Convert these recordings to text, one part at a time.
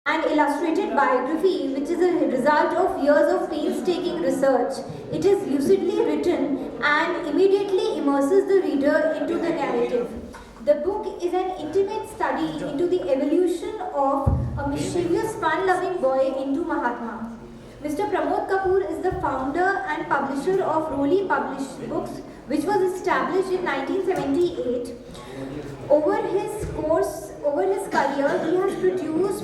An illustrated biography which is a result of years of painstaking research. It is lucidly written and immediately immerses the reader into the narrative. The book is an intimate study into the evolution of a mischievous, fun-loving boy into Mahatma. Mr. Pramod Kapoor is the founder and publisher of Roli Published Books, which was established in 1978. Over his career, he has produced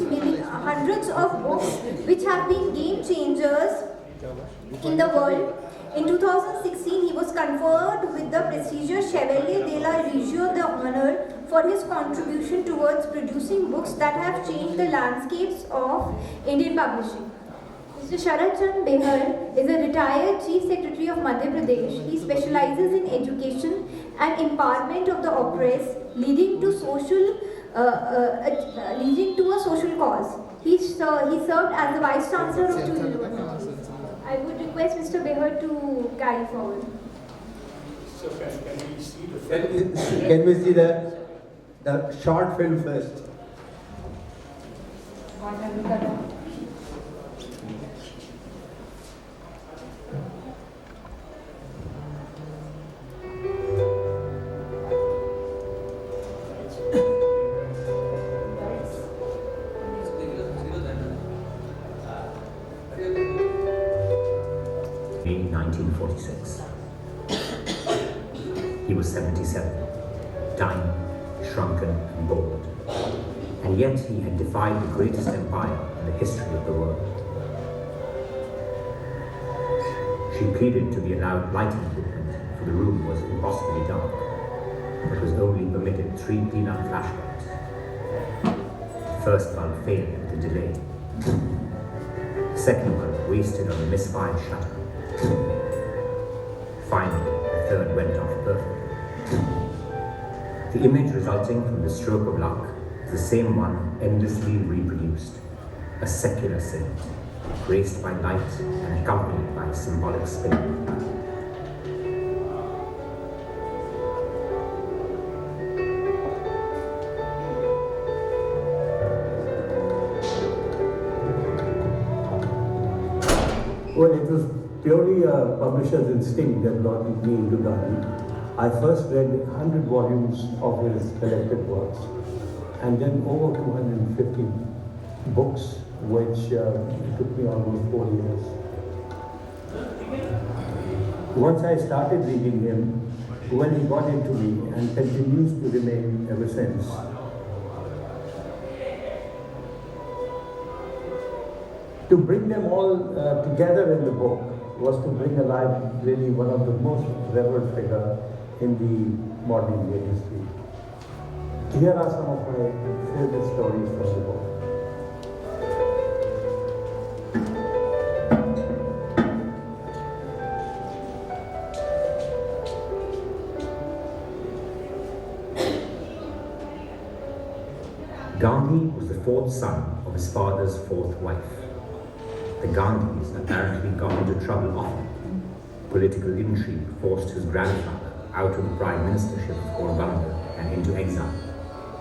hundreds of books which have been game changers in the world. In 2016, he was conferred with the prestigious Chevalier de la Légion d'Honneur for his contribution towards producing books that have changed the landscapes of Indian publishing. Mr. Sharat Chand Behar is a retired Chief Secretary of Madhya Pradesh. He specializes in education and empowerment of the oppressed, leading to a social cause. He served as the Vice Chancellor of two universities. I would request Mr. Behar to carry forward. So can we see the film? Can we see the short film first? May 1946. He was 77, tiny, shrunken and bald, and yet he had defied the greatest empire in the history of the world. She pleaded to be allowed light into the tent, for the room was impossibly dark, but was only permitted 3 peanut flashlights. The first bulb failed with the delay. The second one wasted on a misfired shutter. Finally, the third went off perfectly. The image resulting from the stroke of luck is the same one endlessly reproduced, a secular saint, graced by light and accompanied by a symbolic spin. Well, it was purely a publisher's instinct that brought me into Gandhi. I first read 100 volumes of his collected works, and then over 250 books, which took me almost 4 years. Once I started reading him, well, he got into me and continues to remain ever since. To bring them all together in the book was to bring alive really one of the most revered figures in the modern Indian history. Here are some of my favorite stories from the book. Gandhi was the fourth son of his father's fourth wife. The Gandhis apparently got into trouble often. Political intrigue forced his grandfather out of the prime ministership of Porbandar and into exile.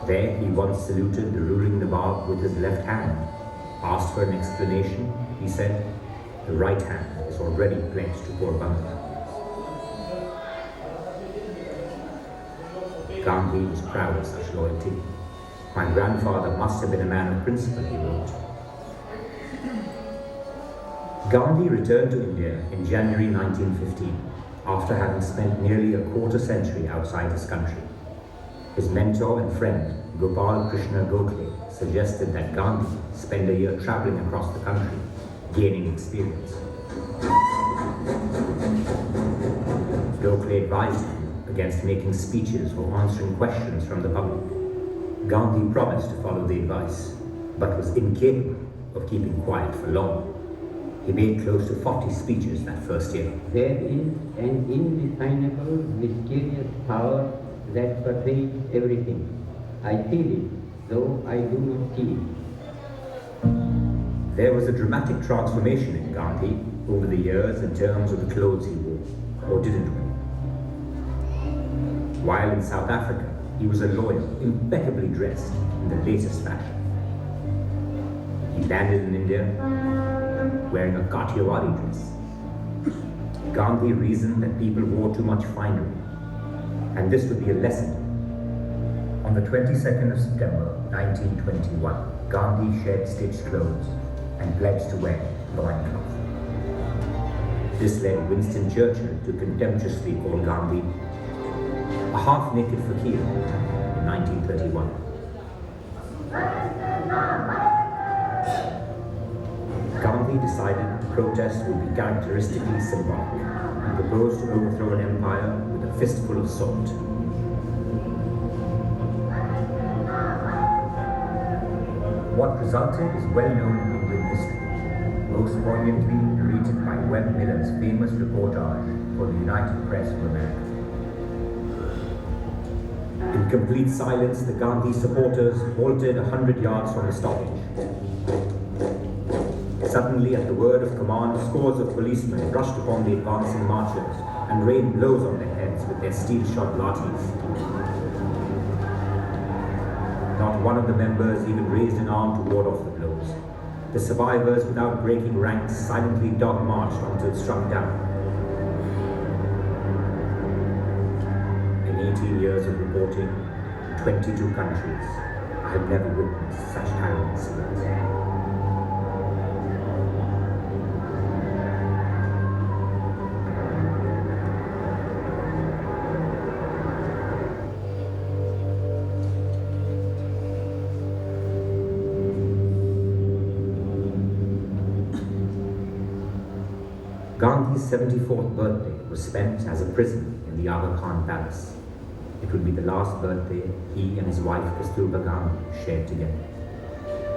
There he once saluted the ruling Nawab with his left hand. Asked for an explanation, he said, "The right hand is already pledged to Porbandar." Gandhi was proud of such loyalty. "My grandfather must have been a man of principle," he wrote. Gandhi returned to India in January 1915 after having spent nearly a quarter century outside his country. His mentor and friend, Gopal Krishna Gokhale, suggested that Gandhi spend a year traveling across the country, gaining experience. Gokhale advised him against making speeches or answering questions from the public. Gandhi promised to follow the advice, but was incapable of keeping quiet for long. He made close to 40 speeches that first year. There is an indefinable, mysterious power that pervades everything. I feel it, though I do not see it. There was a dramatic transformation in Gandhi over the years in terms of the clothes he wore, or didn't wear. While in South Africa, he was a lawyer, impeccably dressed in the latest fashion. He landed in India wearing a Kathiawadi dress. Gandhi reasoned that people wore too much finery, and this would be a lesson. On the 22nd of September 1921, Gandhi shed stitched clothes and pledged to wear loincloth. This led Winston Churchill to contemptuously call Gandhi a half-naked fakir in 1931. Gandhi decided the protest would be characteristically symbolic and proposed to overthrow an empire with a fistful of salt. What resulted is well known in Indian history, most poignantly narrated by Webb Miller's famous reportage for the United Press of America. In complete silence, the Gandhi supporters halted 100 yards from the stoppage. Suddenly, at the word of command, scores of policemen rushed upon the advancing marchers and rained blows on their heads with their steel-shod lathis. Not one of the members even raised an arm to ward off the blows. The survivors, without breaking ranks, silently dog-marched until struck down. In 18 years of reporting, in 22 countries, I have never witnessed such harrowing scenes. Gandhi's 74th birthday was spent as a prisoner in the Aga Khan Palace. It would be the last birthday he and his wife Kasturba Gandhi shared together.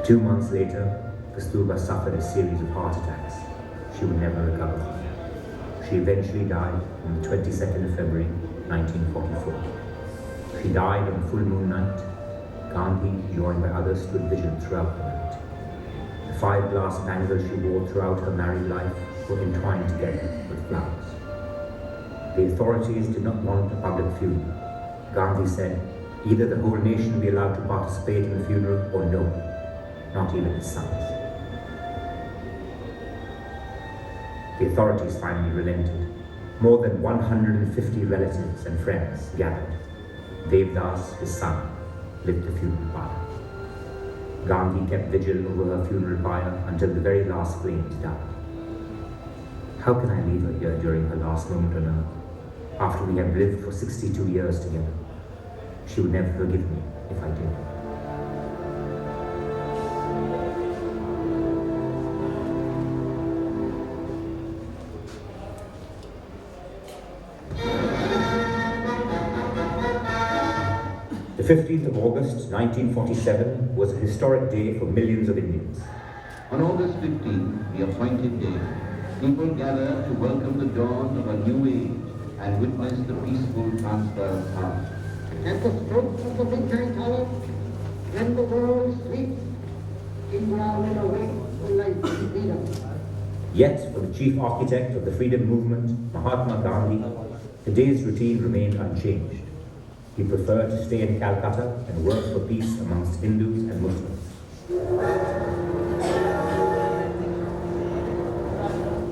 2 months later, Kasturba suffered a series of heart attacks. She would never recover from them. She eventually died on the 22nd of February, 1944. She died on a full moon night. Gandhi, joined by others, stood vigil throughout the night. The 5 glass bangles she wore throughout her married life were entwined together with flowers. The authorities did not want a public funeral. Gandhi said, either the whole nation be allowed to participate in the funeral or no, not even his sons. The authorities finally relented. More than 150 relatives and friends gathered. Devdas, his son, lit the funeral pyre. Gandhi kept vigil over her funeral pyre until the very last flames died. How can I leave her here during her last moment on earth, after we have lived for 62 years together? She would never forgive me if I did. The 15th of August, 1947 was a historic day for millions of Indians. On August 15, the appointed day, people gather to welcome the dawn of a new age and witness the peaceful transfer of power. At the stroke of the midnight hour, when the world sleeps, India will awake to life and freedom. Yet, for the chief architect of the freedom movement, Mahatma Gandhi, the day's routine remained unchanged. He preferred to stay in Calcutta and work for peace amongst Hindus and Muslims.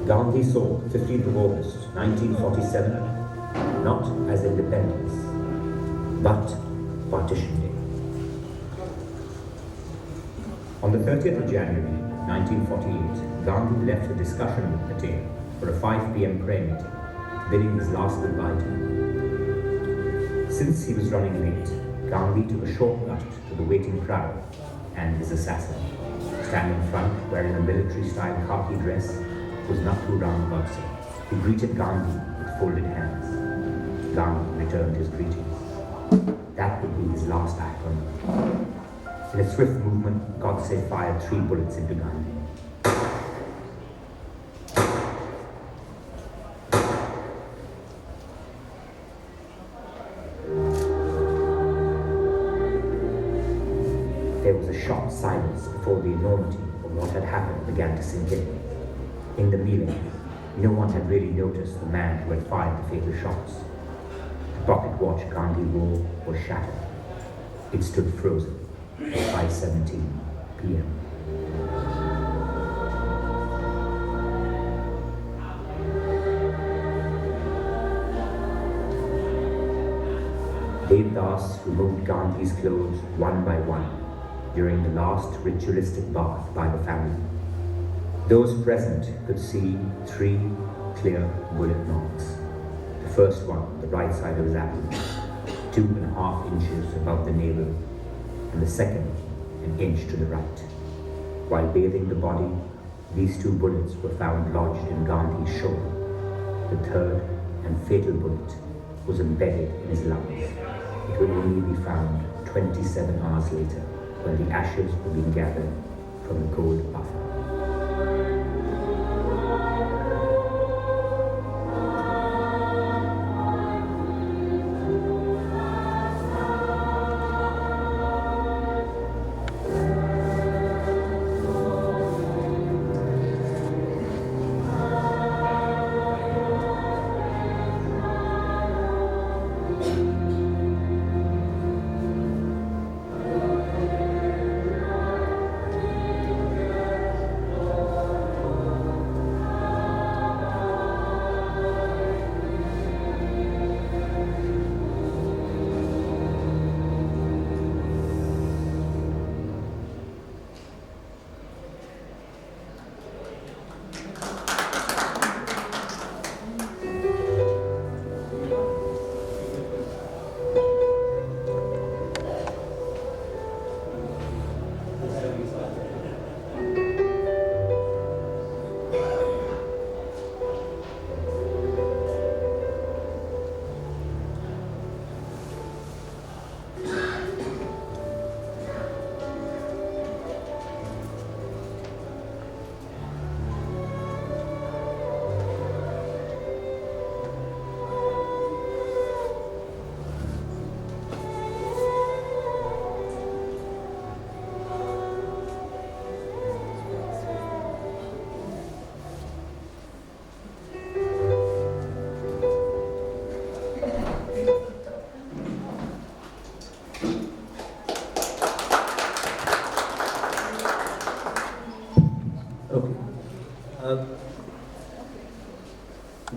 Gandhi saw 15th of August 1947 not as independence, but partition day. On the 30th of January 1948, Gandhi left a discussion room Patel for a 5 p.m. prayer meeting, bidding his last goodbye to him. Since he was running late, Gandhi took a shortcut to the waiting crowd and his assassin. Standing in front, wearing a military-style khaki dress, was Nathuram Godse, who greeted Gandhi with folded hands. Gandhi returned his greetings. That would be his last act on earth. In a swift movement, Godse fired 3 bullets into Gandhi. There was a shocked silence before the enormity of what had happened began to sink in. In the melee, no one had really noticed the man who had fired the fatal shots. The pocket watch Gandhi wore was shattered. It stood frozen at 5:17 p.m. Praem Das removed Gandhi's clothes one by one during the last ritualistic bath by the family. Those present could see 3 clear bullet marks. The first one on the right side of his abdomen, 2.5 inches above the navel, and the second an inch to the right. While bathing the body, these 2 bullets were found lodged in Gandhi's shoulder. The third and fatal bullet was embedded in his lungs. It would only be found 27 hours later when the ashes were being gathered from the gold buffer.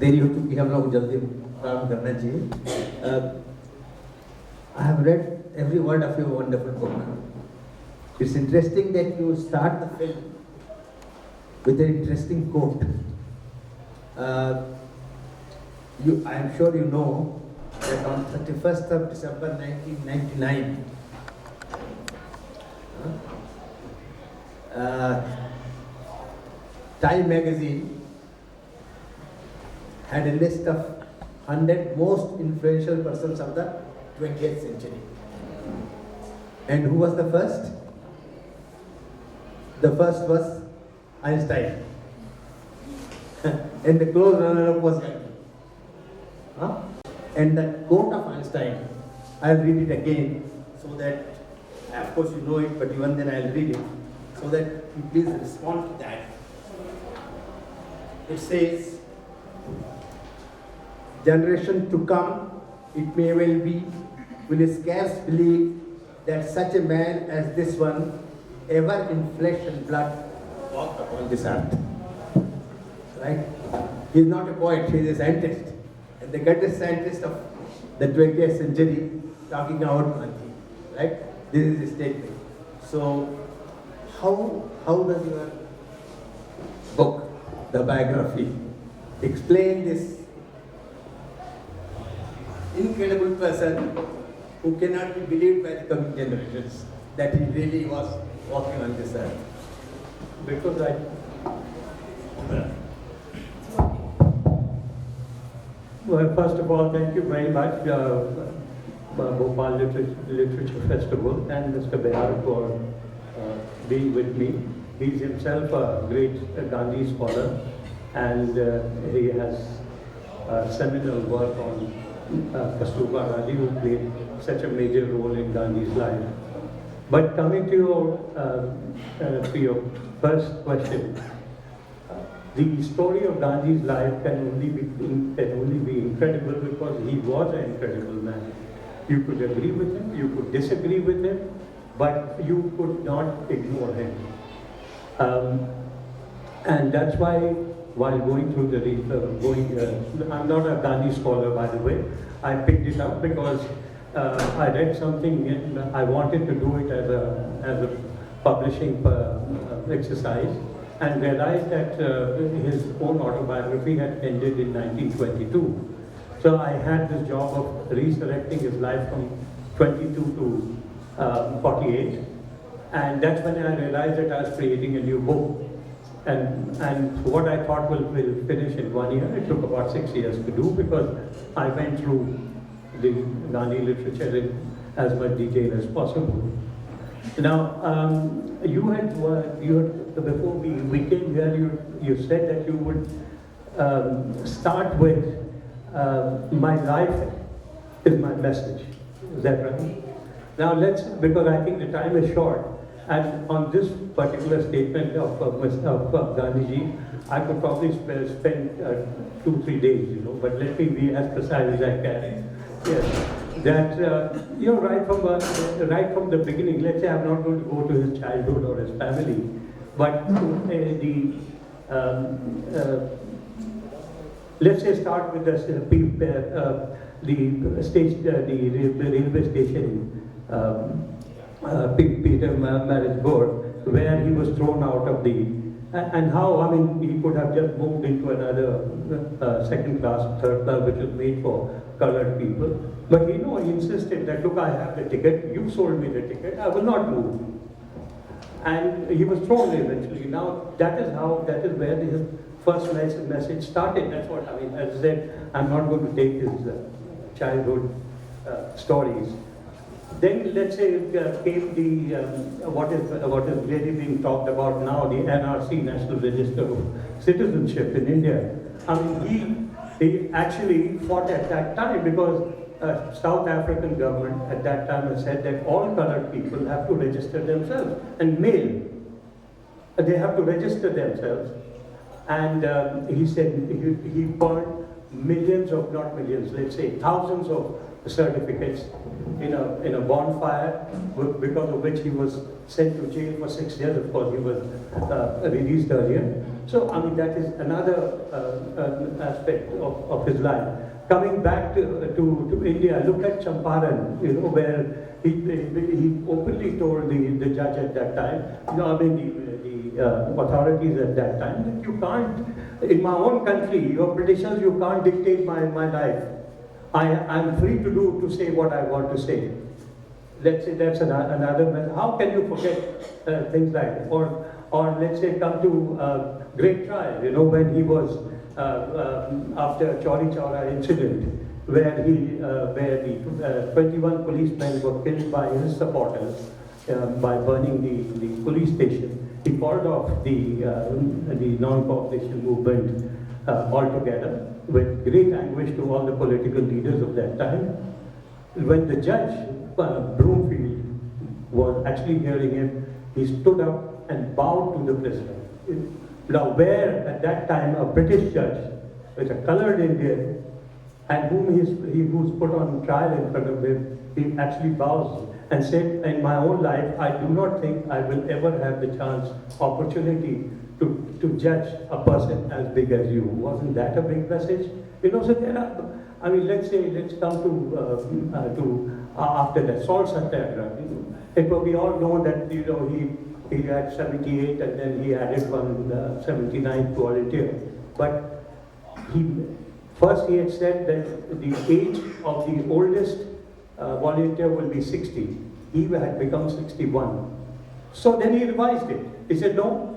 देरी हो चुकी है, हम लोग जल्दी प्रारंभ करना चाहिए. I have read every word of your wonderful book. It's interesting that you start the film with an interesting quote. I am sure you know that on 31st of December 1999, Time magazine had a list of 100 most influential persons of the 20th century. And who was the first? The first was Einstein. And the close runner-up was Gandhi. And the quote of Einstein, I'll read it again so that, of course you know it, but even then I'll read it so that you please respond to that. It says, generation to come, it may well be, will scarce believe that such a man as this one ever in flesh and blood walked upon this earth. Right? He is not a poet, he is a scientist. And the greatest scientist of the 20th century talking about Gandhi. Right? This is his statement. So, how does your book, the biography, explain this incredible person who cannot be believed by the coming generations that he really was walking on this earth? Because well, first of all, thank you very much, Bhopal Literature Festival and Mr. Behar for being with me. He's himself a great Gandhi scholar, and he has seminal work on Kasturba Gandhi, who played such a major role in Gandhi's life. But coming to your first question, the story of Gandhi's life can only be incredible because he was an incredible man. You could agree with him, you could disagree with him, but you could not ignore him. And that's why, while going through I'm not a Gandhi scholar, by the way. I picked it up because I read something, and I wanted to do it as a publishing exercise, and realized that his own autobiography had ended in 1922. So I had this job of resurrecting his life from 22 to 48, and that's when I realized that I was creating a new book. And what I thought will finish in 1 year, it took about 6 years to do, because I went through the Gandhi literature in as much detail as possible. Now, you had before we came here, you said that you would start with my life is my message. Is that right? Now because I think the time is short, and on this particular statement of Gandhiji, I could probably spend 2-3 days, but let me be as precise as I can. Yes, that right from the beginning. Let's say I'm not going to go to his childhood or his family, but let's say start with the railway station, Peter Marisburg, where he was thrown out of and how, I mean, he could have just moved into another second class, third class, which was made for colored people. But he insisted that, look, I have the ticket, you sold me the ticket, I will not move. And he was thrown eventually. Now, that is where his first message started. That's what, I mean, as I said, I'm not going to take his childhood stories. Then let's say came the what is really being talked about now, the NRC, National Register of Citizenship in India. I mean, he actually fought at that time, because South African government at that time had said that all colored people have to register themselves, and male, they have to register themselves. And he said he burned millions of, not millions, let's say thousands of certificates in a bonfire, because of which he was sent to jail for 6 years. Of course, he was released earlier. So, I mean, that is another aspect of his life. Coming back to India, look at Champaran, where he openly told the judge at that time, the authorities at that time, that you can't, in my own country, your Britishers, you can't dictate my life. I'm free to say what I want to say. Let's say that's another method. How can you forget things like that? Or let's say come to Great Trial, when he was after Chauri Chaura incident, where the 21 policemen were killed by his supporters by burning the police station. He called off the non-cooperation movement altogether, with great anguish to all the political leaders of that time. When the judge, Broomfield, was actually hearing him, he stood up and bowed to the prisoner. Now, where at that time a British judge, with a colored Indian, and who's put on trial in front of him, he actually bows and said, in my own life, I do not think I will ever have the opportunity to judge a person as big as you. Wasn't that a big message? So there are, I mean, let's come to after that, Salt Satyagraha. It will be all known that, he had 78 and then he added one 79th volunteer. But first he had said that the age of the oldest volunteer will be 60. He had become 61. So then he revised it. He said, no,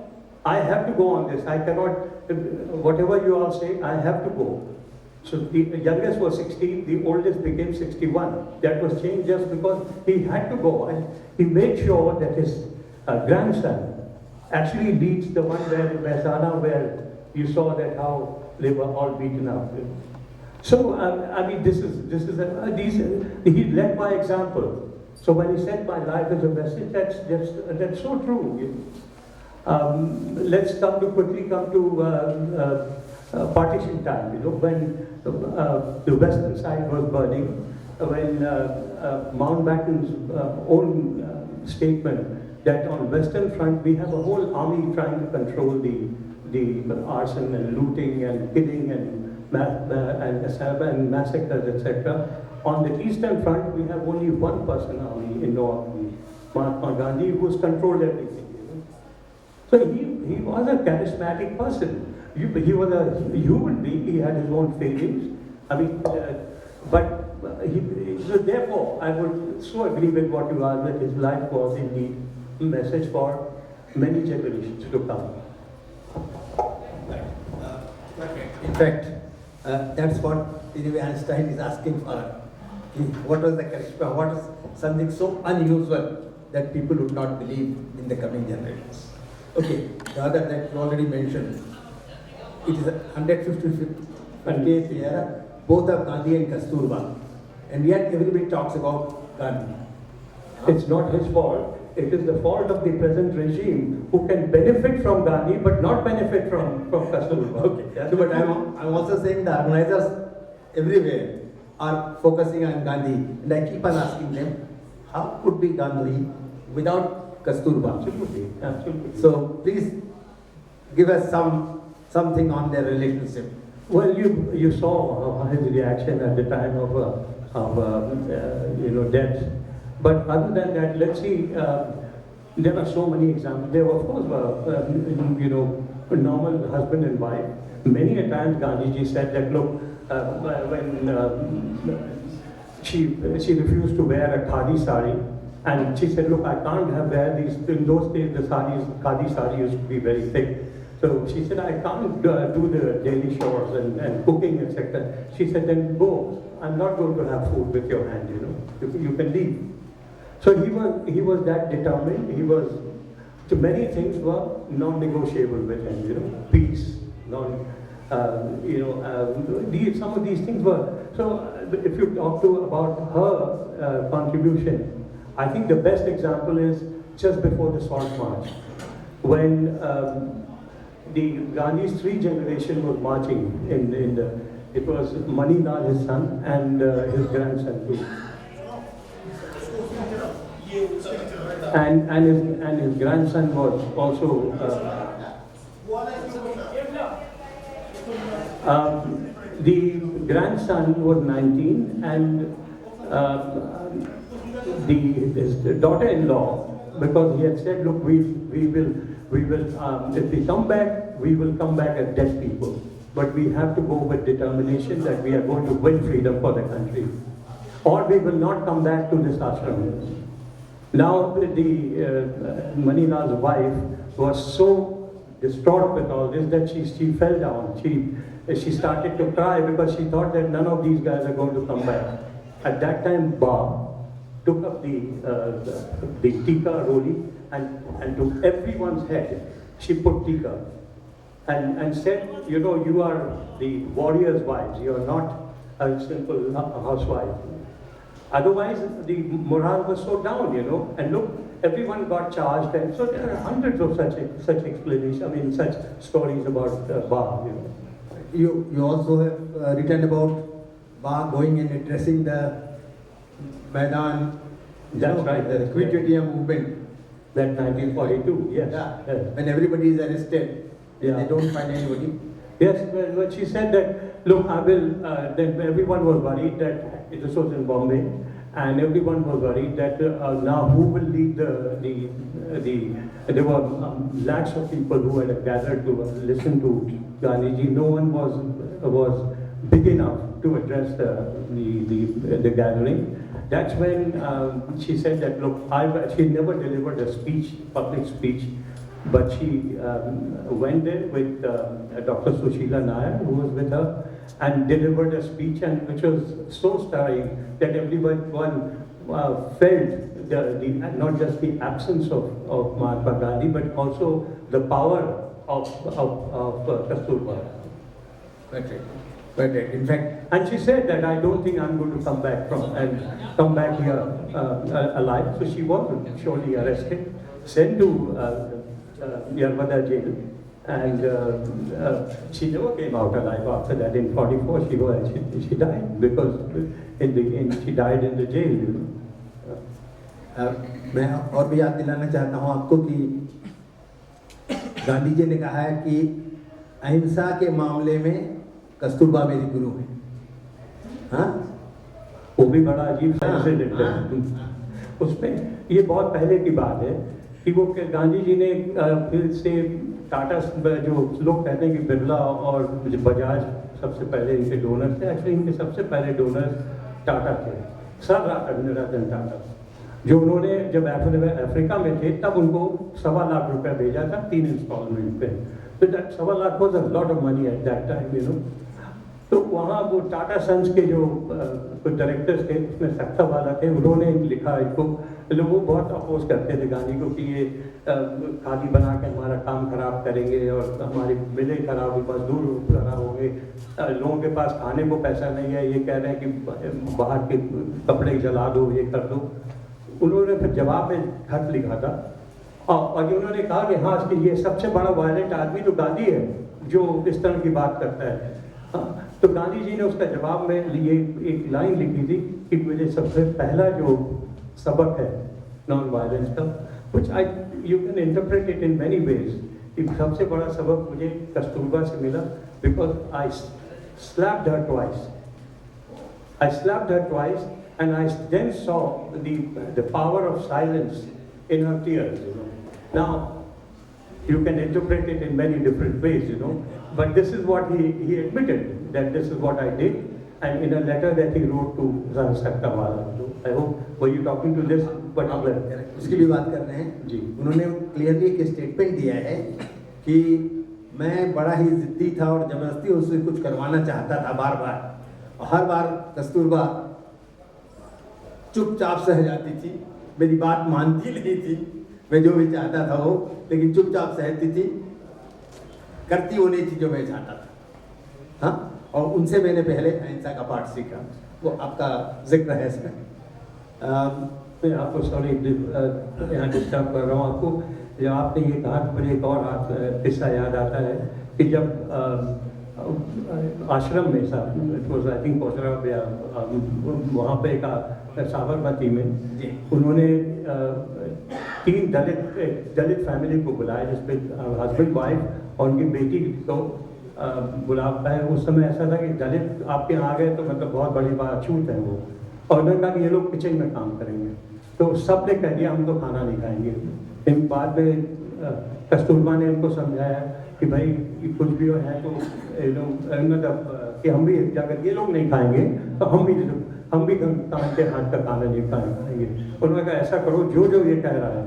I have to go on this. I cannot, whatever you all say, I have to go. So the youngest was 16, the oldest became 61. That was changed just because he had to go. And he made sure that his grandson actually leads the one where in Mehsana, where you saw that how they were all beaten up. So, I mean, he led by example. So when he said my life is a message, that's so true. Let's quickly come to partition time. When the western side was burning, when Mountbatten's own statement that on western front we have a whole army trying to control the arson and looting and killing and massacres, etc. on the Eastern Front, we have only one personality in North, Mahatma Gandhi, who's controlled everything. So he was a charismatic person. He was a human being. He had his own failings. I mean, so therefore, I would so agree with what you asked, that his life was indeed a message for many generations to come. In fact, that's what anyway Einstein is asking for. What was the charisma? What is something so unusual that people would not believe in the coming generations? Okay, the other that you already mentioned, it is 158th year, both of Gandhi and Kasturba. And yet everybody talks about Gandhi. It's not his fault. It is the fault of the present regime who can benefit from Gandhi but not benefit from Kasturba. Okay, so, but I'm also saying the organizers everywhere are focusing on Gandhi. And I keep on asking them, how could be Gandhi without Kasturba? Absolutely, absolutely. So please give us something on their relationship. Well, you saw his reaction at the time of death. But other than that, let's see. There are so many examples. There were, of course, normal husband and wife. Many a times, Gandhiji said that, look, when she refused to wear a khadi sari, and she said, look, I can't wear these. In those days, the khadi sari used to be very thick. So she said, I can't do the daily chores and cooking, etc. She said, then go. I'm not going to have food with your hand, you can leave. So he was that determined. So many things were non-negotiable with him, peace, some of these things were. So if you talk about her contribution, I think the best example is just before the Salt March, when the Gandhi's 3 generation was marching it was Manilal, his son, and his grandson too. And his grandson was also the grandson was 19, and his daughter-in-law, because he had said, look, we will if we come back, we will come back as dead people, but we have to go with determination that we are going to win freedom for the country, or we will not come back to this ashram. Now the Manilal's wife was so distraught with all this that she fell down. She started to cry because she thought that none of these guys are going to come back. At that time, Ba took up the tika roli and to everyone's head she put tika and said, you are the warrior's wives. You are not a simple housewife. Otherwise, the morale was so down, and look, everyone got charged, and so there are hundreds of such explanations, such stories about Ba, You also have written about Ba going and addressing the Maidan, That's right, the Quit India movement. That 1942, yes. Yeah. Yes. When everybody is arrested, Yeah. they don't find anybody. Yes, when she said that, look, I will, then everyone was worried that, this was in Bombay, and everyone was worried that now who will lead there were lakhs of people who had gathered to listen to Gandhiji. No one was big enough to address the gathering. That's when she said that, look, she never delivered a speech, public speech, but she went there with Dr. Sushila Nair, who was with her, and delivered a speech, and which was so stirring that everyone felt not just the absence of Mahatma Gandhi, but also the power of Kasturba. Quite right. In fact, and she said that I don't think I'm going to come back here alive. So she was surely arrested, sent to Yarbada jail, and she never came out alive after that. In 44, she died because she died in the jail. मैं और भी याद दिलाना चाहता हूँ आपको कि गांधी जी ने कहा है कि अहिंसा के मामले में कस्तूरबा मेरी गुरु है, हाँ? वो भी बड़ा अजीब सा इंसिडेंट है उसमें। ये बहुत पहले की बात है कि वो गांधी जी ने फिर से टाटा, जो लोग कहते हैं कि बिरला और बजाज सबसे पहले इनके डोनर थे, एक्चुअली इनके सबसे पहले डोनर टाटा थे, सर रतन टाटा, जो उन्होंने जब अफ्रीका में थे तब उनको 2.25 लाख रुपया भेजा था 3 इंस्टॉलमेंट पे। तो that 2.25 lakh was a lot of money at that time, you know. तो वहाँ वो टाटा सन्स के जो डायरेक्टर्स थे उसमें सक्तावाला थे, उन्होंने लिखा इनको, लोग वो बहुत अपोज करते थे गांधी को कि ये खादी बना के हमारा काम खराब करेंगे और हमारी मिलें खराब होगी, मजदूर खराब होंगे, लोगों के पास खाने को पैसा नहीं है, ये कह रहे हैं कि बाहर के कपड़े जला दो, ये कर दो। उन्होंने फिर जवाब में खत लिखा था और ये उन्होंने कहा कि हाँ, ये सबसे बड़ा वायलेंट आदमी तो गांधी है जो इस तरह की बात करता है। तो गांधी जी ने उसका जवाब में ये एक लाइन लिखी थी कि मुझे सबसे पहला जो सबक है नॉन वायलेंस का, which you can interpret it in many ways, कि सबसे बड़ा सबक मुझे कस्तूरबा से मिला, because I slapped her twice. I slapped her twice and I then saw the power of silence in her tears, you know. Now you can interpret it in many different ways, you know, but this is what he admitted, that this is what I did, and in a letter that he wrote to Sakhtawala. I hope, were you talking to this particular? उसकी भी बात कर रहे हैं जी। उन्होंने clearly एक statement दिया है कि मैं बड़ा ही जिद्दी था और जबरदस्ती उससे कुछ करवाना चाहता था बार बार, और हर बार कस्तूरबा चुपचाप सह जाती थी, मेरी बात मानती नहीं थी, मैं जो भी चाहता था वो, लेकिन चुपचाप सहती थी, करती वो नहीं थी जो मैं चाहता था। हाँ, और उनसे मैंने पहले अहिंसा का पाठ सीखा, वो आपका जिक्र है इसमें। मैं आपको सॉरी यहाँ डिस्टर्ब कर रहा हूँ आपको, जब आपने ये कहा तो मुझे एक और किस्सा याद आता है कि जब आश्रम में आई थिंक वहाँ पे एक साबरमती में उन्होंने 3 दलित फैमिली को बुलाया, जिसपे हस्बैंड वाइफ और उनकी बेटी को बुला पाए। उस समय ऐसा था कि दलित आपके यहाँ आ गए तो मतलब बहुत बड़ी बात, छूट है वो, और उन्होंने कहा कि ये लोग किचन में काम करेंगे, तो सब ने कह दिया हम तो खाना नहीं खाएंगे। इन बाद में कस्तूरबा ने इनको समझाया कि भाई कुछ भी है तो ये लोग मतलब कि हम भी, अगर ये लोग नहीं खाएंगे तो हम भी काम के हाथ का खाना नहीं खाएंगे। उन्होंने कहा ऐसा करो, जो जो ये कह रहा है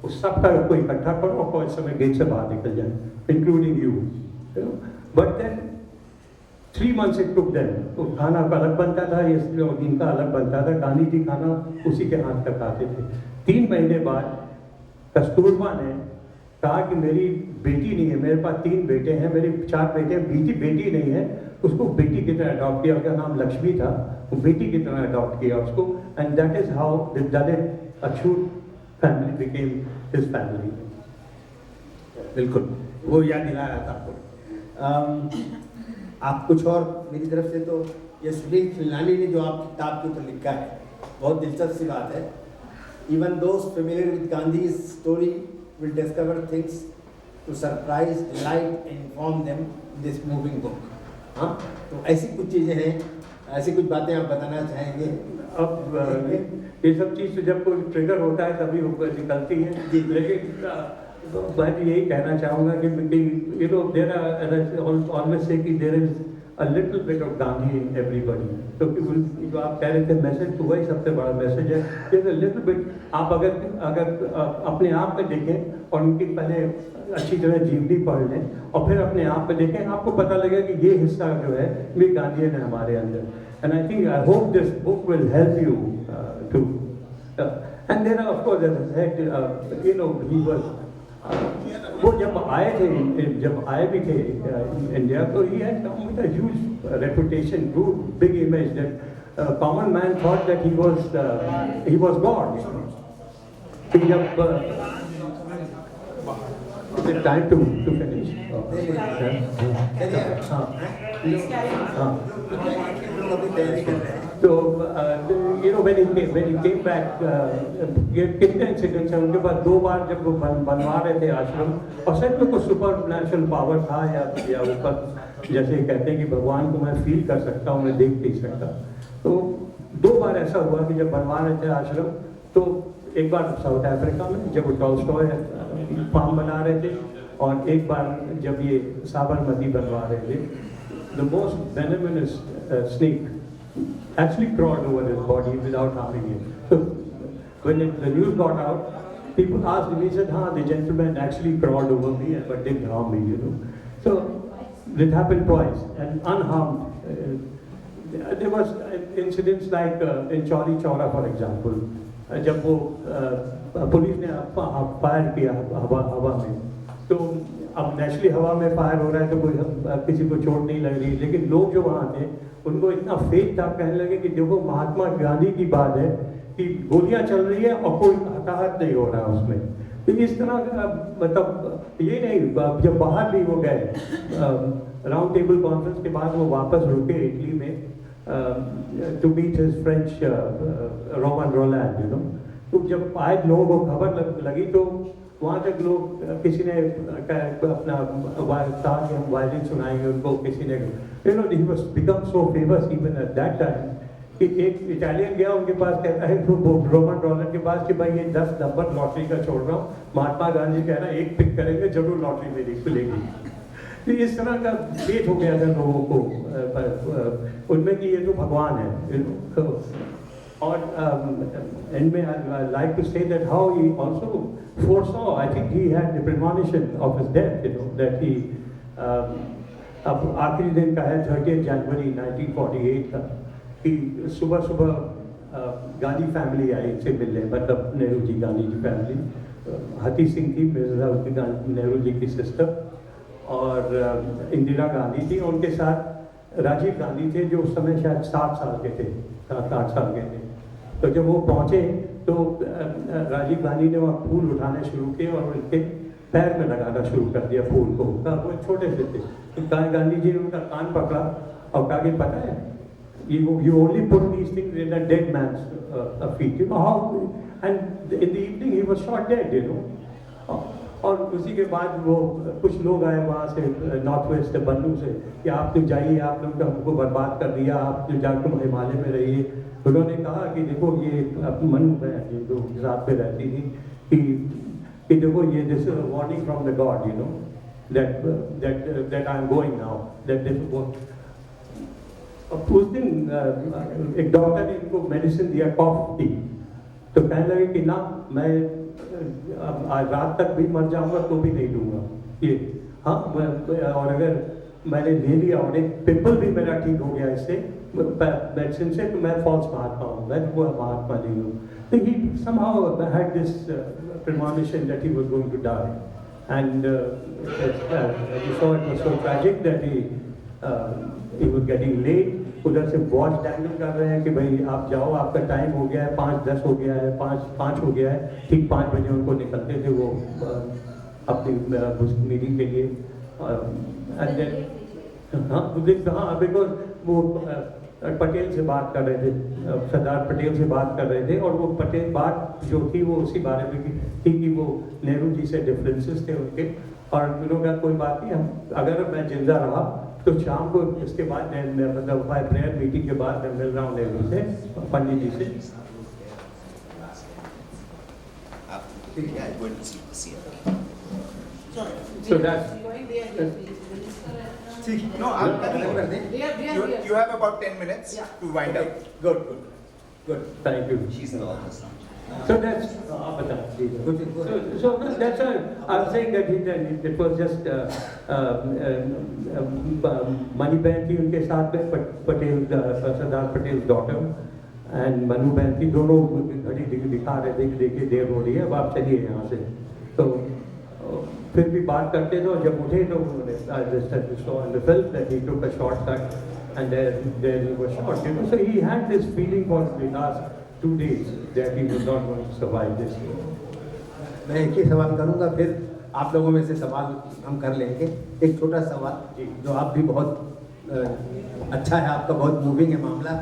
उस सब का कोई इकट्ठा करो और कोई समय गेट से बाहर निकल जाए, including you. But then 3 months it took them, तो खाना अलग बनता था, ये इनका अलग बनता था, गांधी जी खाना उसी के हाथ का खाते थे। 3 महीने बाद कस्तूरबा ने कहा कि मेरी बेटी नहीं है, मेरे पास 3 बेटे हैं, मेरे 4 बेटे हैं, बेटी नहीं है, उसको बेटी की तरह अडॉप्ट किया, उसका नाम लक्ष्मी था, वो बेटी की तरह अडॉप्ट किया उसको, and that is how the Dalit अछूत फैमिली बिकेम हिज फैमिली। बिल्कुल, वो याद दिलाया था आपको। आप कुछ और मेरी तरफ से, तो ये सुनील खिलनानी ने जो आप किताब के ऊपर लिखा है, बहुत दिलचस्प सी बात है। Even those familiar with Gandhi's story will discover things to surprise, delight, inform them in this moving book. हाँ, तो ऐसी कुछ चीज़ें हैं, ऐसी कुछ बातें आप बताना चाहेंगे? अब ये सब चीज़ तो जब कोई ट्रिगर होता है तभी वो निकलती है जी, लेकिन मैं यही कहना चाहूँगा कि you know there are always say that there is a little bit of Gandhi in everybody. तो जो आप कह रहे थे मैसेज, तो वही सबसे बड़ा मैसेज है। There is a little bit, आप अगर अपने आप में देखें और उनकी पहले अच्छी तरह जीवनी पढ़ लें और फिर अपने आप में देखें, आपको पता लगेगा कि ये हिस्सा जो है वे गांधी है हमारे अंदर। And I think, I hope this book will help you too, and there are of course as I said, you know, he was, वो जब आए भी थे इंडिया, तो he had come with a huge reputation, good big image, that common man thought that he was God. जब time to finish, तो you know when he came back, ये कितने इंसिडेंट्स हैं उनके पास। 2 बार जब वो बनवा रहे थे आश्रम, और सच में कुछ सुपर नेचुरल पावर था या ऊपर, जैसे कहते हैं कि भगवान को मैं फील कर सकता हूँ, मैं देख नहीं सकता। तो 2 बार ऐसा हुआ कि जब बनवा रहे थे आश्रम, तो एक बार साउथ अफ्रीका में जब वो टॉल्स्टॉय फार्म बना रहे थे, और एक बार जब ये साबरमती बनवा रहे थे, the most venomous snake actually crawled over his body without harming him. So when the news got out, people asked me, he said, "Haan, the gentleman actually crawled over me but didn't harm me, you know." So it happened twice and unharmed. There was incidents like in Chauri Chaura, for example, जब वो police ने fire किया हवा में, तो अब naturally हवा में फायर हो रहा है तो कोई किसी को चोट नहीं लग रही, लेकिन लोग जो वहाँ थे उनको इतना फेक था, कहने लगे कि देखो महात्मा गांधी की बात है कि गोलियां चल रही है और कोई हताहत नहीं हो रहा उसमें। तो इस तरह का मतलब ये नहीं, जब बाहर भी वो गए राउंड टेबल कॉन्फ्रेंस के बाद वो वापस रुके इटली में to meet his French Romain Rolland, you know. तो जब आए लोगों को खबर लगी तो वहाँ तक लोग, किसी ने अपना कहा कि हम वायलिन सुनाएंगे उनको, किसी ने, you know, he was become so famous even at that time कि एक इटालियन गया उनके पास, कहता है रोमन रोलैंड के पास कि भाई ये 10 नंबर लॉटरी का छोड़ रहा हूँ, महात्मा गांधी कह रहा है एक पिक करेंगे जरूर लॉटरी मेरी खुलेगी। तो इस तरह का पेट हो गया था लोगों को उनमें कि ये तो भगवान है। और एंड में I like to say that how he also foresaw, I think he had the premonition of his death, you know, that he अब आखिरी दिन का है 30 जनवरी 1948 का, कि सुबह गांधी फैमिली आई इनसे मिलने, मतलब नेहरू जी गांधी जी फैमिली, हती सिंह थी मिर्जा नेहरू जी की सिस्टर, और इंदिरा गांधी थी, उनके साथ राजीव गांधी थे जो उस समय शायद 7 साल के थे, 7-8 साल के थे। तो जब वो पहुंचे तो राजीव गांधी ने वहाँ फूल उठाने शुरू किए और उनके पैर में लगाना शुरू कर दिया फूल को। वो छोटे से थे, तो गांधी जी ने उनका कान पकड़ा और कहा कि पता है, you only put these things in a dead man's feet, you know how, and in the evening he was shot dead, you know। और उसी के बाद वो कुछ लोग आए वहाँ से नॉर्थ वेस्ट बन्नू से कि आप तो जाइए, आप लोग हमको बर्बाद कर दिया, आप जो जाकर हिमालय में रहिए। उन्होंने कहा कि देखो ये मनु है जो साथ में रहती थी कि देखो ये this is warning from the God, you know, that I am going now, that this. उस दिन एक डॉक्टर ने इनको मेडिसिन दिया, कॉफ की, तो कहने लगे कि ना मैं आज रात तक भी मर जाऊंगा तो भी नहीं लूंगा ये। हाँ, और अगर मैंने ले लिया और एक पिंपल भी मेरा ठीक हो गया इससे मेडिसिन से, तो मैं फॉल्स महात्मा हूँ, मैं वो महात्मा नहीं हूँ। तो he somehow had this premonition that he was going to die, and he saw it was so tragic that he was getting late. उधर से वॉच डैंगल कर रहे हैं कि भाई आप जाओ, आपका टाइम हो गया है, 5:10 हो गया है, 5 हो गया है, ठीक 5 बजे उनको निकलते थे वो अपनी मीटिंग के लिए। एंड देन हाँ, बिकॉज वो पटेल से बात कर रहे थे, सरदार पटेल से बात कर रहे थे, और वो पटेल बात जो थी वो उसी बारे में थी कि वो नेहरू जी से डिफरेंसेस थे उनके, और उन्होंने कहा कोई बात नहीं, हम अगर मैं जिंदा रहा तो शाम को इसके बाद मतलब प्रेयर मीटिंग के बाद मैं मिल रहा हूँ नेहरू से, पंडित जी से। So that's no, you have about 10 minutes to wind up. Good. Thank you. She's in the office now. So that's so that's I'm saying that it was just money बहन थी उनके साथ में, पटेल सरदार पटेल डॉटर एंड मनु बहन थी, दोनों घड़ी दिखा रहे थे कि देखिए देर हो रही है, अब आप चलिए यहाँ से। तो फिर भी बात करते थे, जब उठे तो उन्होंने felt that he took a shortcut and there he was shot, you know, so he had this feeling for the last 2 days that he was not going to survive this. मैं एक ही सवाल करूंगा, फिर आप लोगों में से सवाल हम कर लेंगे। एक छोटा सवाल जो आप भी बहुत अच्छा है, आपका बहुत मूविंग है मामला,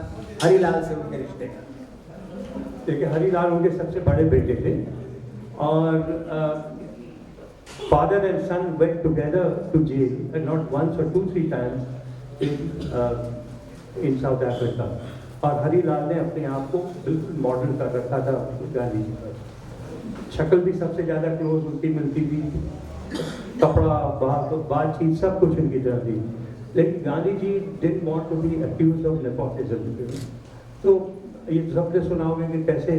हरीलाल से उनके रिश्ते का। देखिए, हरीलाल उनके सबसे बड़े बेटे थे, और father and son went together to jail, and not once or 2-3 times in South Africa. और हरीलाल ने अपने आप को बिल्कुल मॉडल कर रखा था गांधी जी पर। शक्ल भी सबसे ज़्यादा क्लोज उनकी मिलती थी, कपड़ा, बातचीत सब कुछ उनकी तरह थी। लेकिन Gandhi ji didn't want to be accused of nepotism. तो ये सबने सुना होगा कि कैसे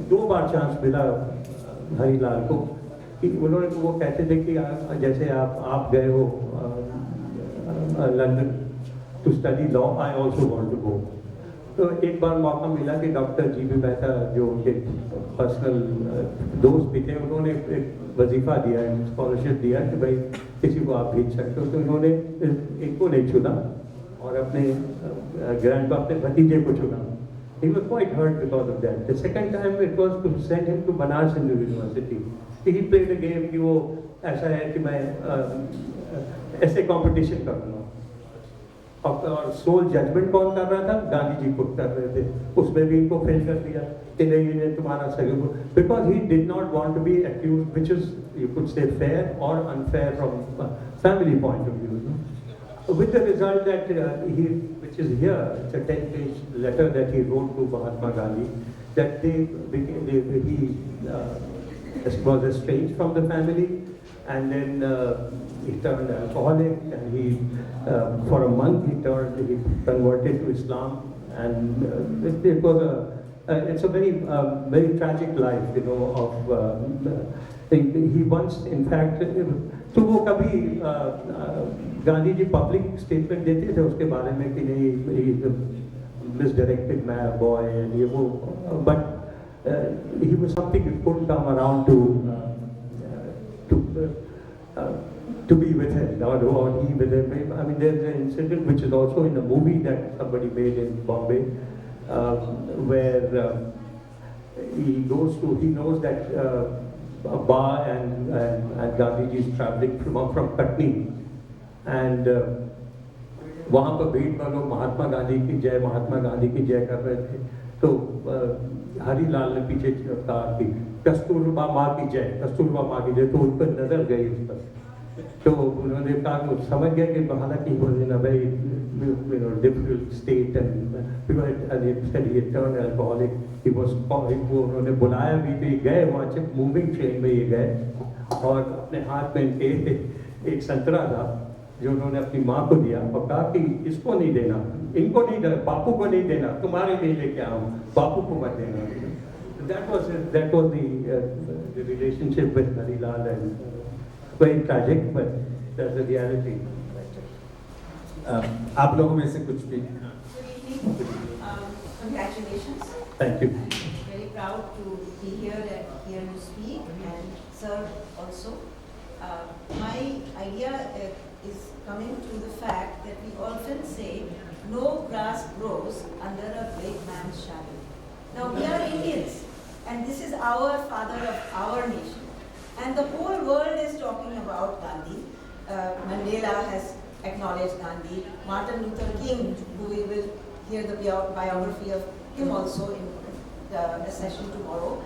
2 बार चांस मिला हरीलाल को कि उन्होंने, वो कहते थे कि जैसे आप गए हो London to study law, I also want to go. तो एक बार मौका मिला कि डॉक्टर जी.बी. मेहता जो उनके पर्सनल दोस्त भी थे, उन्होंने एक वजीफा दिया, स्कॉलरशिप दिया कि भाई किसी को आप भेज सकते हो। तो उन्होंने इनको नहीं चुना और अपने अपने भतीजे को चुना। He was quite hurt because of that. The second time it was to send him to Banaras Hindu University. He played a game कि वो ऐसा है कि मैं ऐसे कंपटीशन करूँगा। और सोल जजमेंट कौन कर रहा था? गांधी जी खुद कर रहे थे। उसमें भी इनको फेल कर दिया कि नहीं, ये तुम्हारा सही। Because he did not want to be accused, which is, you could say, fair or unfair from family point of view. With the result that which is here, it's a 10-page letter that he wrote to Mahatma Gandhi, that he was estranged from the family, and then he turned alcoholic, and he, for a month, he converted to Islam, and it was it's a very tragic life, you know. He once, in fact, तो वो कभी Gandhi ji public statement देते थे उसके बारे में कि नहीं, मिसडायरेक्टेड मैन बॉय एंड ये वो, but he was something that couldn't come around to be with him, or he with him. I mean, there's an incident which is also in a movie that somebody made in Bombay, where he knows that Ba and Gandhi ji is traveling from Katni, and वहाँ पर भीड़ में लोग महात्मा गांधी की जय कर रहे थे। तो हरीलाल ने पीछे कहा कि कस्तूरबा माँ की जय, तो उन पर नजर गई उस पर। तो उन्होंने कहा, समझ गया कि हालांकि he was in a very difficult state, and because he said he had turned alcoholic, उन्होंने बुलाया भी, तो ये गए वहाँ मूविंग ट्रेन में ये गए, और अपने हाथ में इनके एक संतरा था जो उन्होंने अपनी माँ को दिया और कहा कि इसको नहीं देना, इनको नहीं देना, बापू को नहीं देना, तुम्हारे लिए लेके आऊँ, बापू को मत देना। That was the relationship with Harilal, and very tragic, but that's the reality. आप लोगों में से कुछ भी? Congratulations. Thank you. Very proud to be here and hear you speak, and sir also. My idea is coming to the fact that we often say no grass grows under a great man's shadow. Now we are Indians, and this is our father of our nation. And the whole world is talking about Gandhi. Mandela has acknowledged Gandhi. Martin Luther King, who we will hear the biography of him also in the session tomorrow,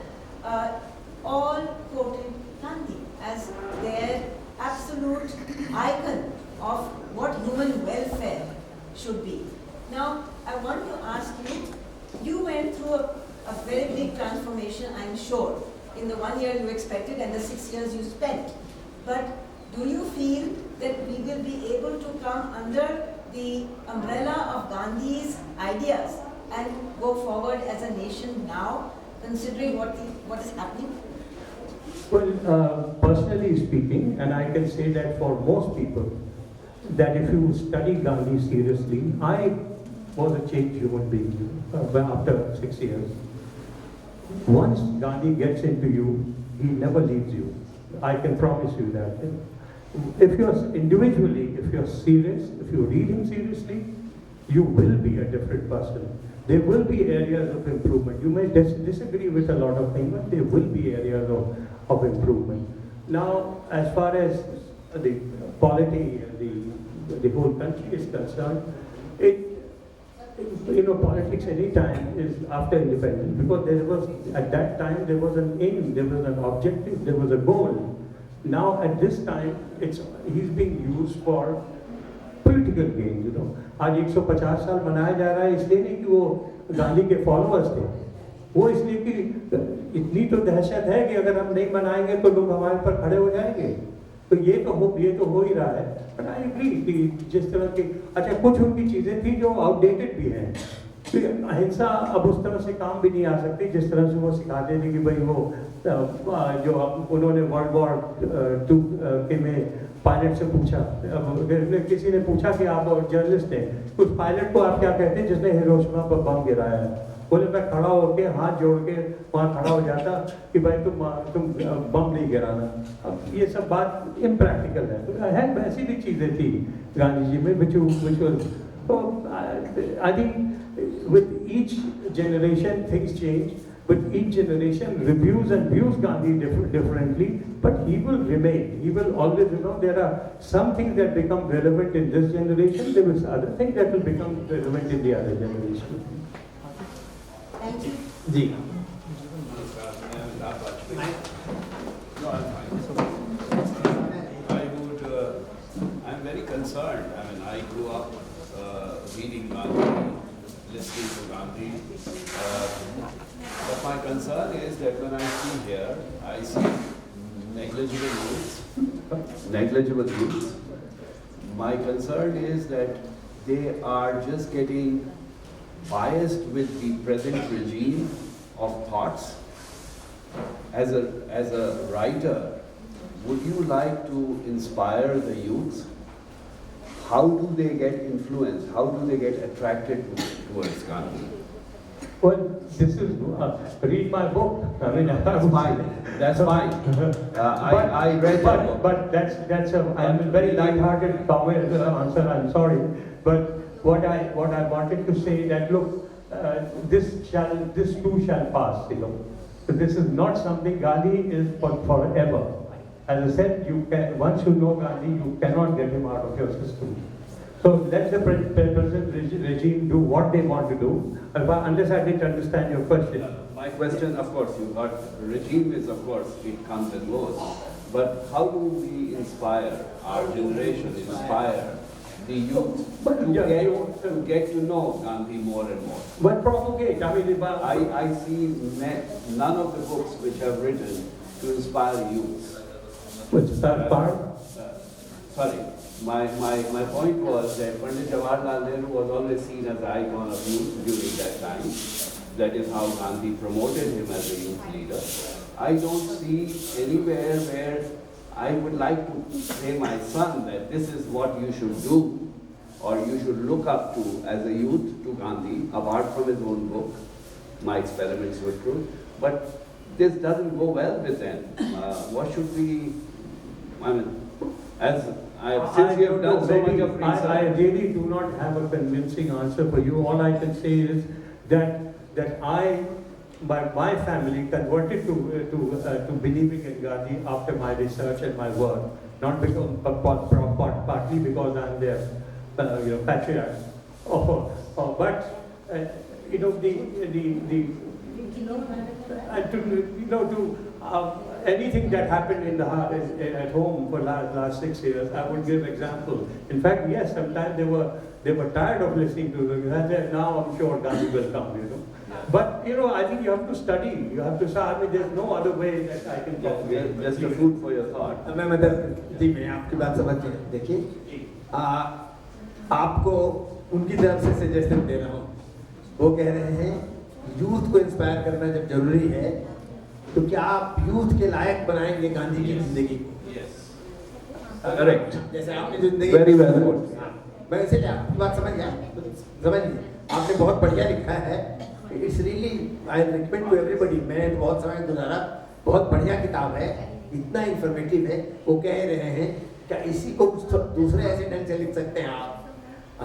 all quoted Gandhi as their absolute icon of what human welfare should be. Now, I want to ask you, you went through a very big transformation, I'm sure, in the 1 year you expected and the 6 years you spent. But do you feel that we will be able to come under the umbrella of Gandhi's ideas and go forward as a nation now, considering what is happening? Well, personally speaking, and I can say that for most people, that if you study Gandhi seriously, I was a changed human being after 6 years. Once Gandhi gets into you, he never leaves you. I can promise you that. If you're individually, if you're serious, if you read him seriously, you will be a different person. There will be areas of improvement. You may disagree with a lot of things, but there will be areas of improvement. Now, as far as the polity, the whole country is concerned, politics any time is after independence, because there was, at that time, there was an aim, there was an objective, there was a goal. Now, at this time, he's being used for political gain, you know. आज 150 साल मनाया जा रहा है इसलिए नहीं कि वो गांधी के फॉलोअर्स थे, वो इसलिए कि इतनी तो दहशत है कि अगर हम नहीं मनाएंगे तो लोग हमारे पर खड़े हो जाएंगे। तो ये तो हो ही रहा है। बट आई एग्री कि जिस तरह की, अच्छा कुछ उनकी चीज़ें थी जो आउटडेटेड भी हैं। तो अहिंसा अब उस तरह से काम भी नहीं आ सकती जिस तरह से वो सिखाते थे कि भाई वो जो उन्होंने वर्ल्ड वॉर 2 के में पायलट से पूछा, किसी ने पूछा कि आप जर्नलिस्ट हैं, उस पायलट को आप क्या कहते हैं जिसने हिरोशिमा पर बम गिराया है? बोले मैं खड़ा होके हाथ जोड़ के वहाँ खड़ा हो जाता कि भाई तुम बम नहीं गिराना। अब ये सब बात इम्प्रैक्टिकल है। तो है ऐसी भी चीज़ें थी गांधी जी में which तो I think with each generation things change, with each generation reviews and views Gandhi differently, but he will remain. He will always, you know, there are some things that become relevant in this generation, there is other things that will become relevant in the other generation. Thank you. जी। No, I'm fine. I'm very concerned. I mean, I grew up reading Gandhi, listening to Gandhi. But my concern is that when I see here, I see negligible youths. My concern is that they are just getting biased with the present regime of thoughts. As a writer, would you like to inspire the youth? How do they get influenced? How do they get attracted towards Gandhi? Well, this is read my book. I mean, That's fine. That's fine. I read that book. But that's I'm a very light-hearted comment answer. I'm sorry, but what I wanted to say that look, this too shall pass. You know, so this is not something. Gandhi is for forever. As I said, once you know Gandhi, you cannot get him out of your system. So let the present regime do what they want to do. Unless I didn't understand your question. My question, of course, you got regime is, of course, it comes and goes. But how do we inspire our generation, inspire the youth to get to know Gandhi more and more? But propagate. I mean, I see none of the books which have written to inspire youth. Which that part? Sorry, my point was that Pandit Jawaharlal Nehru was always seen as the icon of youth during that time. That is how Gandhi promoted him as a youth leader. I don't see anywhere where I would like to say my son that this is what you should do or you should look up to as a youth to Gandhi, apart from his own book, My Experiments with Truth. But this doesn't go well with them. What should we, I mean, since you have done so much of research. I really do not have a convincing answer for you. All I can say is that my family converted to believing in Gandhi after my research and my work, not because partly because I'm their patriarch. But you know anything that happened in the at home for last 6 years, I would give example. In fact, yes, sometimes they were tired of listening to them. Now I'm sure Gandhi will come, you know. But I think you have to study. You have to start. I mean, there's no other way that I can talk. Just a food for your thought. मैं आपकी बात समझ गया। देखिए, आपको उनकी तरफ से सजेशन दे रहा हूँ। वो कह रहे हैं यूथ को इंस्पायर करना जब जरूरी है, तो क्या आप यूथ के लायक बनाएंगे गांधी की जिंदगी को? करेक्ट। जैसे आपने जिंदगी वेरी वेल पुट। मैं इसीलिए आपकी बात समझ गया। समझिए, आपने बहुत बढ़िया लिखा है। It's really I recommend to everybody. मैंने बहुत समय गुजारा, बहुत बढ़िया किताब है, इतना इंफॉर्मेटिव है। वो कह रहे हैं क्या इसी को दूसरे ऐसे ढंग से लिख सकते हैं आप,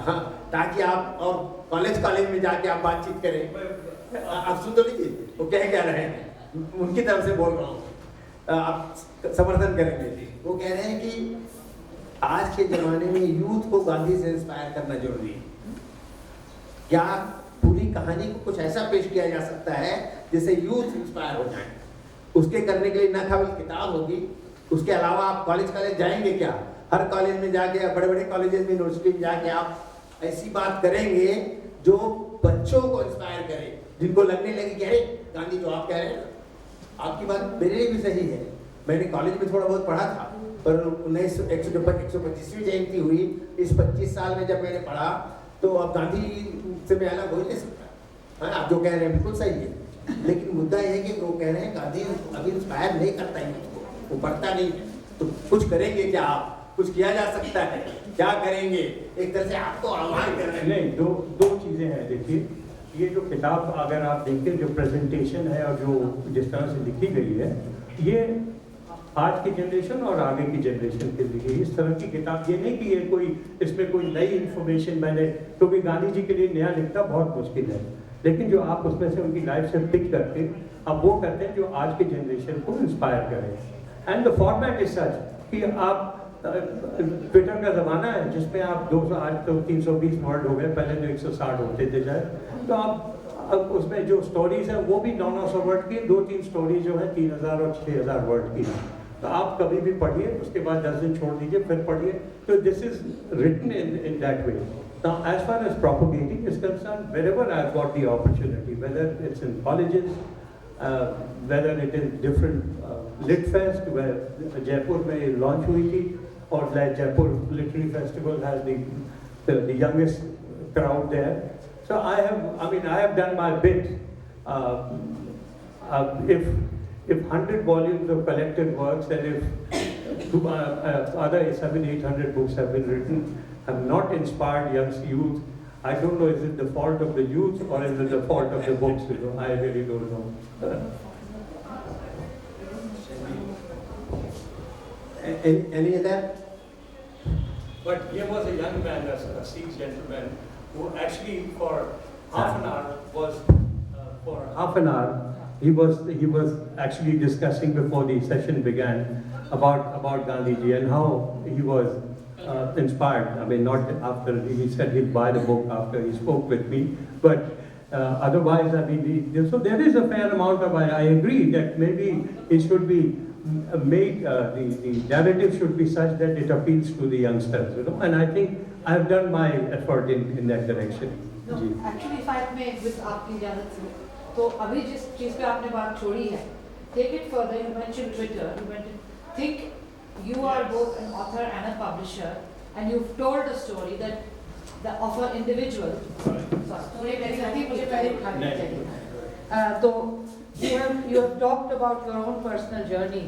हाँ, ताकि आप और कॉलेज में जाके आप बातचीत करें। आप सुन तो लीजिए वो कह क्या रहे हैं, उनकी तरफ से बोल रहा हूँ, आप समर्थन करेंगे। वो कह रहे हैं कि आज के जमाने में यूथ को गांधी से इंस्पायर करना जरूरी है। क्या पूरी कहानी को कुछ ऐसा पेश किया जा सकता है जिससे यूथ इंस्पायर हो जाए? उसके करने के लिए न केवल किताब होगी, उसके अलावा आप कॉलेज जाएंगे क्या? हर कॉलेज में जाके, बड़े बड़े कॉलेजेस में, यूनिवर्सिटी में जाके आप ऐसी बात करेंगे जो बच्चों को इंस्पायर करे, जिनको लगने लगे कि अरे गांधी जो आप कह रहे हैं ना, आपकी बात मेरे लिए भी सही है। मैंने कॉलेज में थोड़ा बहुत पढ़ा था, पर 125वीं जयंती हुई इस 25 साल में जब मैंने पढ़ा, तो अब गांधी से मैं अलग हो ही नहीं सकता। हाँ, आप जो कह रहे हैं बिल्कुल सही है, लेकिन मुद्दा यह है कि वो कह रहे हैं गांधी अभी इंस्पायर नहीं करता है मुझको, वो पढ़ता नहीं है। तो कुछ करेंगे क्या आप? कुछ किया जा सकता है, क्या करेंगे? एक तरह से आपको आह्वान कर रहे हैं। नहीं, दो चीज़ें हैं। देखिए, ये जो किताब अगर आप देखें, जो प्रेजेंटेशन है और जो जिस तरह से लिखी गई है, ये आज की जनरेशन और आगे की जनरेशन के लिए इस तरह की किताब, ये नहीं कि ये कोई इसमें कोई नई इन्फॉर्मेशन मैंने, क्योंकि गांधी जी के लिए नया लिखना बहुत मुश्किल है, लेकिन जो आप उसमें से उनकी लाइफ से पिक करके आप वो करते हैं जो आज की जनरेशन को इंस्पायर करें। And the format is such कि आप ट्विटर का ज़माना है जिसमें आप 200, आज तो 320 वर्ड हो गए, पहले तो 160 होते थे शायद, तो आप अब उसमें जो स्टोरीज हैं वो भी 900 वर्ड की, 2-3 स्टोरी जो है 3000 और 6000 वर्ड की। तो आप कभी भी पढ़िए, उसके बाद 10 दिन छोड़ दीजिए, फिर पढ़िए। तो this is written in that way. Now, as far as propagating is concerned, wherever I've got the opportunity, whether it's in colleges, whether it is different lit fest, where Jaipur में launch हुई थी, or like Jaipur Literary Festival has the youngest crowd there. So I have done my bit. If 100 volumes of collected works, and if other 700-800 books have been written, have not inspired young youth, I don't know, is it the fault of the youth or is it the fault of the books? You know, I really don't know. Any other? But here was a young man, a Sikh gentleman, who actually for half an hour, he was actually discussing before the session began about Gandhiji and how he was inspired. I mean, not after he said he'd buy the book after he spoke with me, but otherwise, I mean, so there is a fair amount of. I agree that maybe it should be made. The narrative should be such that it appeals to the youngsters, you know. And I think I have done my effort in that direction. No, actually, if I may, with आपकी इजाज़त से, तो अभी जिस चीज़ पे आपने बात छोड़ी है, take it further. You mentioned Twitter. You mentioned think. You are both an author and a publisher, and you've told a story that of an individual. Sorry, मुझे पहले उठानी चाहिए। तो you have talked about your own personal journey,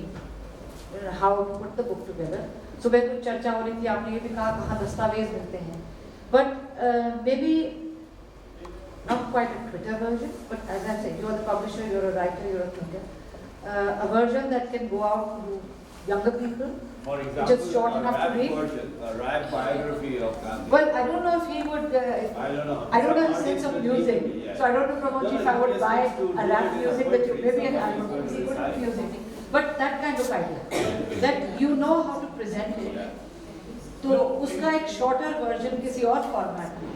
how you put the book together. सुबह कुछ चर्चा हो रही थी, आपने ये भी कहा कहाँ दस्तावेज मिलते हैं, but maybe not quite a Twitter version, but as I said, you are the publisher, you are a writer, you are a thinker. A version that can go out to younger people, For example, which is short enough to read. A rap biography of Gandhi. Well, I don't know if he would. I don't know. I don't know his sense of music, Yeah. so I don't know, Pramodji, if I would buy a rap music that you maybe an album. He Yes. wouldn't music, but that kind of idea, that you know how to present it. तो उसका एक shorter version किसी और format में.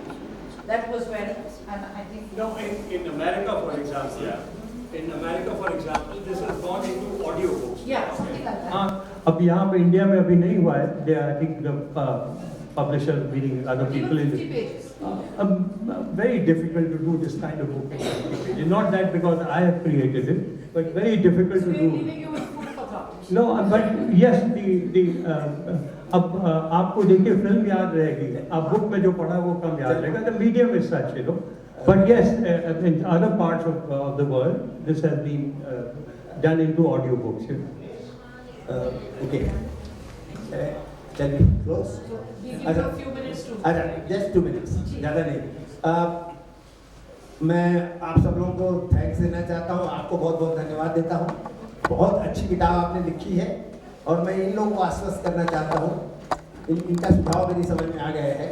That was where, and I think. No, in America, for example. In America, for example, this has gone into audio books. Yeah, something like that. हाँ, अब यहाँ पे इंडिया में अभी नहीं हुआ है. They are, I think the publishers, meaning other people in. 50 pages. Very difficult to do this kind of book. Not that because I have created it, but very difficult to So we're do. leaving you with food for thought. No, but yes, अब आपको देखिए film याद रहेगी, आप book में जो पढ़ा वो कम याद रहेगा. The medium is such, you know. But yes, in other parts of the world, this has been done into audiobooks. You know. Okay. Shall we close? We give you a few minutes to. Just 2 minutes. ज़्यादा नहीं. मैं आप सब लोगों को thanks देना चाहता हूँ, आपको बहुत बहुत धन्यवाद देता हूँ. बहुत अच्छी किताब आपने लिखी है और मैं इन लोगों को आश्वस्त करना चाहता हूँ, इनका सुझाव मेरी समझ में आ गया है.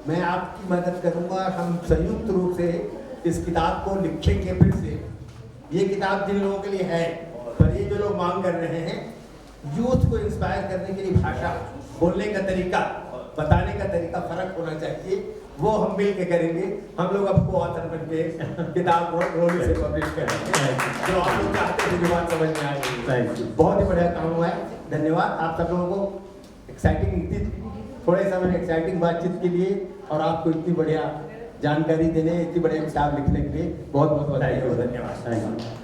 मैं आपकी मदद करूंगा, हम संयुक्त रूप से इस किताब को लिखेंगे फिर से. ये किताब जिन लोगों के लिए है, पर ये जो लोग मांग कर रहे हैं, यूथ को इंस्पायर करने के लिए भाषा, बोलने का तरीका, बताने का तरीका फर्क होना चाहिए. वो हम मिल के करेंगे. हम लोग आपको ऑथर बन के किताब रोली से पब्लिश करेंगे जो आप लोग चाहते थे, जो बात समझ में आएगी. बहुत ही बढ़िया काम हुआ है. धन्यवाद आप सब लोगों को एक्साइटिंग थोड़े समय में एक्साइटिंग बातचीत के लिए और आपको इतनी बढ़िया जानकारी देने, इतनी बढ़िया किताब लिखने के लिए बहुत बहुत बधाई हो। धन्यवाद।